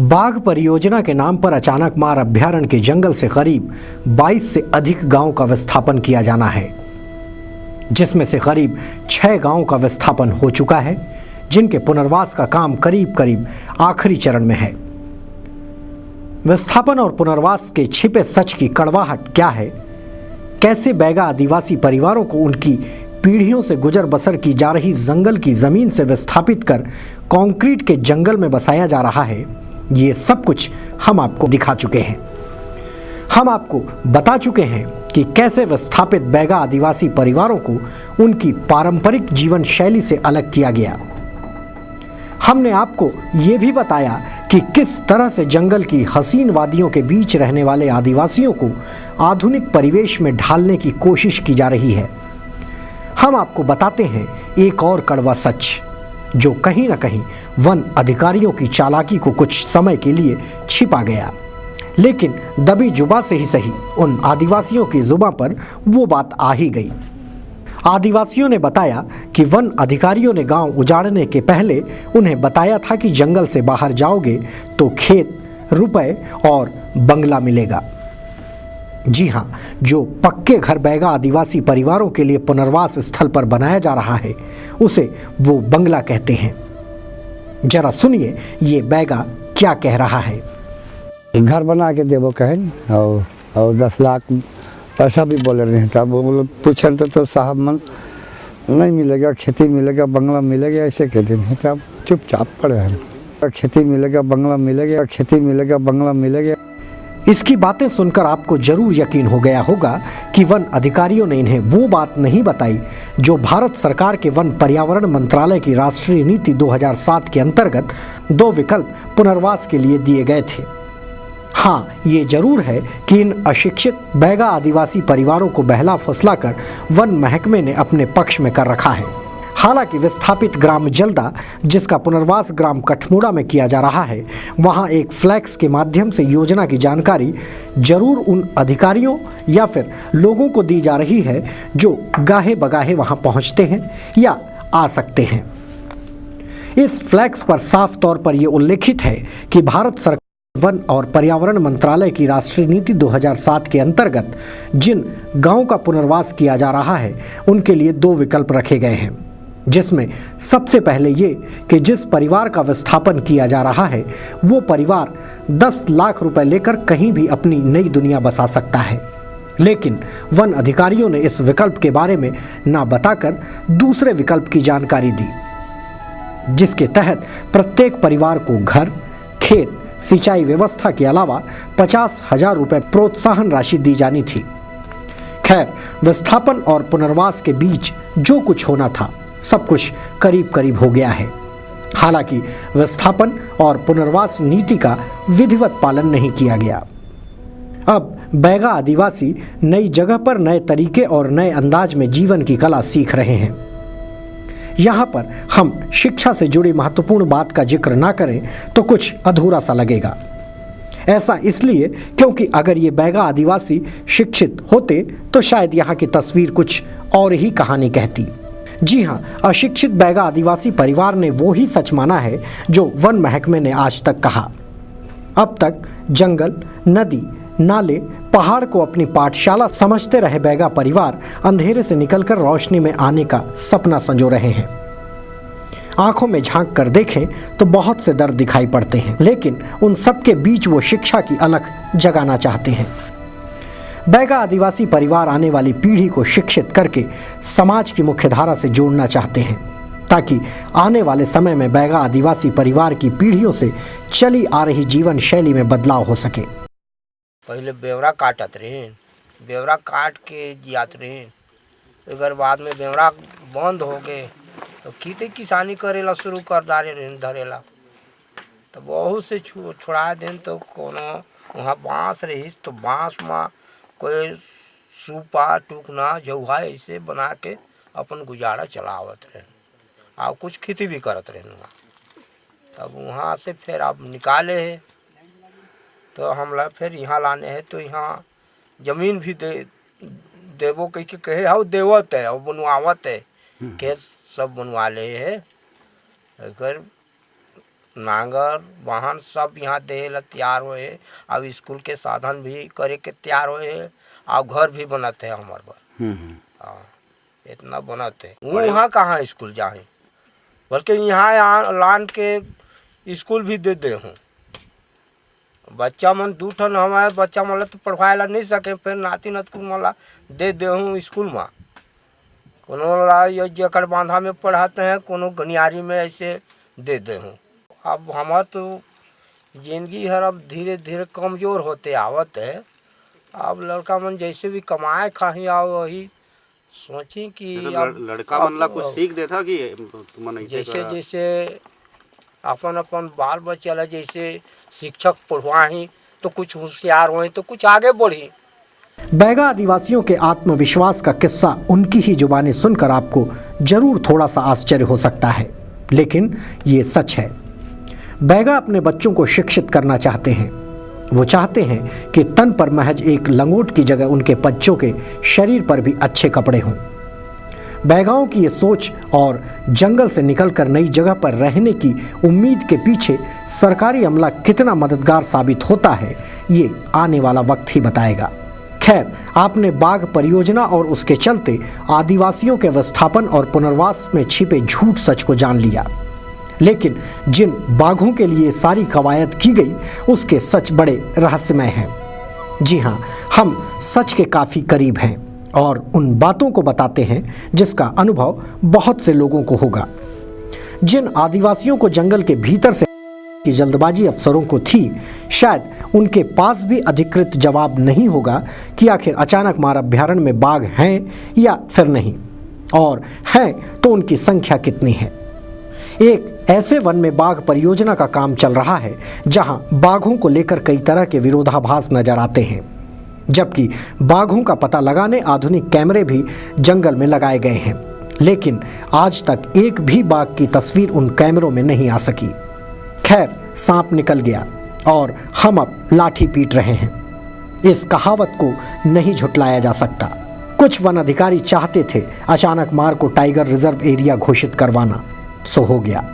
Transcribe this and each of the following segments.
बाघ परियोजना के नाम पर अचानक मार अभ्यारण्य के जंगल से करीब 22 से अधिक गांव का विस्थापन किया जाना है, जिसमें से करीब 6 गांव का विस्थापन हो चुका है, जिनके पुनर्वास का काम करीब करीब आखिरी चरण में है। विस्थापन और पुनर्वास के छिपे सच की कड़वाहट क्या है, कैसे बैगा आदिवासी परिवारों को उनकी पीढ़ियों से गुजर बसर की जा रही जंगल की जमीन से विस्थापित कर कंक्रीट के जंगल में बसाया जा रहा है, ये सब कुछ हम आपको दिखा चुके हैं। हम आपको बता चुके हैं कि कैसे विस्थापित बैगा आदिवासी परिवारों को उनकी पारंपरिक जीवन शैली से अलग किया गया। हमने आपको ये भी बताया कि किस तरह से जंगल की हसीन वादियों के बीच रहने वाले आदिवासियों को आधुनिक परिवेश में ढालने की कोशिश की जा रही है। हम आपको बताते हैं एक और कड़वा सच, जो कहीं ना कहीं वन अधिकारियों की चालाकी को कुछ समय के लिए छिपा गया, लेकिन दबी जुबां से ही सही उन आदिवासियों की जुबां पर वो बात आ ही गई। आदिवासियों ने बताया कि वन अधिकारियों ने गांव उजाड़ने के पहले उन्हें बताया था कि जंगल से बाहर जाओगे तो खेत, रुपए और बंगला मिलेगा। जी हाँ, जो पक्के घर बैगा आदिवासी परिवारों के लिए पुनर्वास स्थल पर बनाया जा रहा है, उसे वो बंगला कहते हैं। जरा सुनिए ये बैगा क्या कह रहा है। घर बना के देवो कहे और 10 लाख पैसा भी बोले रहे, तब वो लोग पूछे तो साहब मन नहीं मिलेगा, खेती मिलेगा, बंगला मिलेगा, ऐसे कहते हैं। तब चुपचाप पड़े हैं, खेती मिलेगा, बंगला मिलेगा, खेती मिलेगा, बंगला मिलेगा। इसकी बातें सुनकर आपको जरूर यकीन हो गया होगा कि वन अधिकारियों ने इन्हें वो बात नहीं बताई जो भारत सरकार के वन पर्यावरण मंत्रालय की राष्ट्रीय नीति 2007 के अंतर्गत 2 विकल्प पुनर्वास के लिए दिए गए थे। हाँ, ये जरूर है कि इन अशिक्षित बैगा आदिवासी परिवारों को बहला फुसलाकर वन महकमे ने अपने पक्ष में कर रखा है। हालांकि विस्थापित ग्राम जल्दा, जिसका पुनर्वास ग्राम कठमुड़ा में किया जा रहा है, वहां एक फ्लैक्स के माध्यम से योजना की जानकारी जरूर उन अधिकारियों या फिर लोगों को दी जा रही है जो गाहे बगाहे वहां पहुंचते हैं या आ सकते हैं। इस फ्लैक्स पर साफ तौर पर यह उल्लेखित है कि भारत सरकार वन और पर्यावरण मंत्रालय की राष्ट्रीय नीति 2007 के अंतर्गत जिन गांवों का पुनर्वास किया जा रहा है, उनके लिए 2 विकल्प रखे गए हैं, जिसमें सबसे पहले ये कि जिस परिवार का विस्थापन किया जा रहा है वो परिवार 10 लाख रुपए लेकर कहीं भी अपनी नई दुनिया बसा सकता है। लेकिन वन अधिकारियों ने इस विकल्प के बारे में ना बताकर दूसरे विकल्प की जानकारी दी, जिसके तहत प्रत्येक परिवार को घर, खेत, सिंचाई व्यवस्था के अलावा 50,000 रुपए प्रोत्साहन राशि दी जानी थी। खैर, विस्थापन और पुनर्वास के बीच जो कुछ होना था, सब कुछ करीब करीब हो गया है। हालांकि विस्थापन और पुनर्वास नीति का विधिवत पालन नहीं किया गया। अब बैगा आदिवासी नई जगह पर नए तरीके और नए अंदाज में जीवन की कला सीख रहे हैं। यहाँ पर हम शिक्षा से जुड़ी महत्वपूर्ण बात का जिक्र ना करें तो कुछ अधूरा सा लगेगा। ऐसा इसलिए क्योंकि अगर ये बैगा आदिवासी शिक्षित होते तो शायद यहाँ की तस्वीर कुछ और ही कहानी कहती। जी हाँ, अशिक्षित बैगा आदिवासी परिवार ने वो ही सच माना है जो वन महकमे ने आज तक कहा। अब तक जंगल, नदी, नाले, पहाड़ को अपनी पाठशाला समझते रहे बैगा परिवार अंधेरे से निकलकर रोशनी में आने का सपना संजो रहे हैं। आंखों में झांक कर देखें तो बहुत से दर्द दिखाई पड़ते हैं, लेकिन उन सब के बीच वो शिक्षा की अलख जगाना चाहते हैं। बैगा आदिवासी परिवार आने वाली पीढ़ी को शिक्षित करके समाज की मुख्यधारा से जोड़ना चाहते हैं, ताकि आने वाले समय में बैगा आदिवासी परिवार की पीढ़ियों से चली आ रही जीवन शैली में बदलाव हो सके। पहले बेवरा काटत रहे, बेवरा काट के जियात रहे, अगर बाद में बेवरा बंद हो गए तो खेती किसानी करेला शुरू कर डाले रहे धरेला, तो बहुत से छोड़ा दें तो कोनो वहाँ बाँस रही तो बाँस में कोई सूपा टूकना जौहा ऐसे बना के अपन गुजारा चलावत रहे और कुछ खेती भी करत रहे वहाँ। तब वहाँ से फिर अब निकाले है तो हमला फिर यहाँ लाने हैं, तो यहाँ ज़मीन भी देवो कहे हाउ देवत है और बनवावत है, खेत सब बनवा ले है। अगर नांगर वाहन सब यहाँ दे ला तैयार हुए। अब स्कूल के साधन भी करे के तैयार हुए। अब घर भी बनते है हमारे पर। हाँ, इतना बनते वहाँ कहाँ स्कूल जाए, बल्कि यहाँ लान के स्कूल भी दे दे हूँ। बच्चा मन 2 ठन हमारे बच्चा मन तो पढ़वाए ला नहीं सके, फिर नाती नतकुल मला दे दे हूँ स्कूल में। कोनो जकड़ बांधा में पढ़ाते हैं, कोनो गनियारी में ऐसे दे दे हूँ। अब हमार तो जिंदगी हर अब धीरे धीरे कमज़ोर होते आवत है। अब लड़का मन जैसे भी कमाए खाही आओ वही सोची कि अब लड़का मन ला कुछ सीख देता कि जैसे जैसे अपन अपन बाल बच्चा ला जैसे शिक्षक पढ़वाही तो कुछ होशियार होए तो कुछ आगे बढ़ी। बैगा आदिवासियों के आत्मविश्वास का किस्सा उनकी ही जुबानी सुनकर आपको जरूर थोड़ा सा आश्चर्य हो सकता है, लेकिन ये सच है। बैगा अपने बच्चों को शिक्षित करना चाहते हैं। वो चाहते हैं कि तन पर महज एक लंगोट की जगह उनके बच्चों के शरीर पर भी अच्छे कपड़े हों। बैगाओं की ये सोच और जंगल से निकलकर नई जगह पर रहने की उम्मीद के पीछे सरकारी अमला कितना मददगार साबित होता है, ये आने वाला वक्त ही बताएगा। खैर, आपने बाघ परियोजना और उसके चलते आदिवासियों के विस्थापन और पुनर्वास में छिपे झूठ सच को जान लिया, लेकिन जिन बाघों के लिए सारी कवायद की गई उसके सच बड़े रहस्यमय हैं। जी हाँ, हम सच के काफ़ी करीब हैं और उन बातों को बताते हैं जिसका अनुभव बहुत से लोगों को होगा। जिन आदिवासियों को जंगल के भीतर से की जल्दबाजी अफसरों को थी, शायद उनके पास भी अधिकृत जवाब नहीं होगा कि आखिर अचानक मार अभ्यारण्य में बाघ हैं या फिर नहीं, और हैं तो उनकी संख्या कितनी है। एक ऐसे वन में बाघ परियोजना का काम चल रहा है जहां बाघों को लेकर कई तरह के विरोधाभास नजर आते हैं, जबकि बाघों का पता लगाने आधुनिक कैमरे भी जंगल में लगाए गए हैं, लेकिन आज तक एक भी बाघ की तस्वीर उन कैमरों में नहीं आ सकी। खैर, सांप निकल गया और हम अब लाठी पीट रहे हैं। इस कहावत को नहीं झुटलाया जा सकता। कुछ वन अधिकारी चाहते थे अचानक मार को टाइगर रिजर्व एरिया घोषित करवाना, सो हो गया।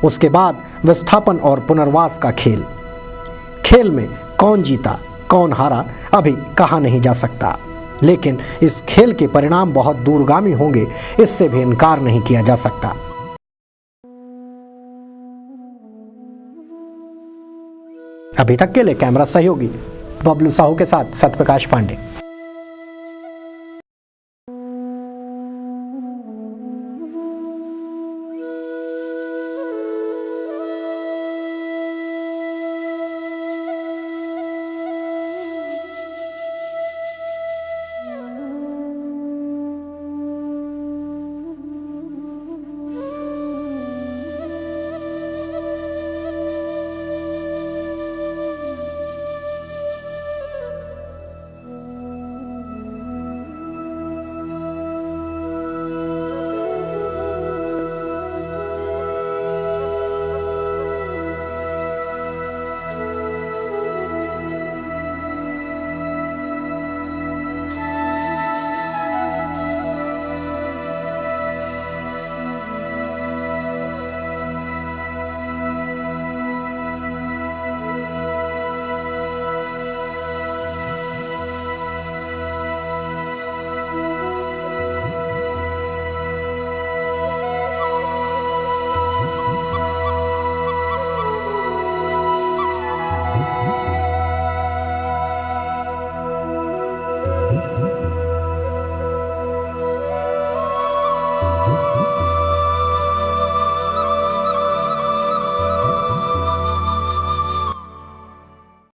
उसके बाद विस्थापन और पुनर्वास का खेल में कौन जीता कौन हारा अभी कहा नहीं जा सकता, लेकिन इस खेल के परिणाम बहुत दूरगामी होंगे, इससे भी इनकार नहीं किया जा सकता। अभी तक के लिए कैमरा सहयोगी बबलू साहू के साथ सत्यप्रकाश पांडे।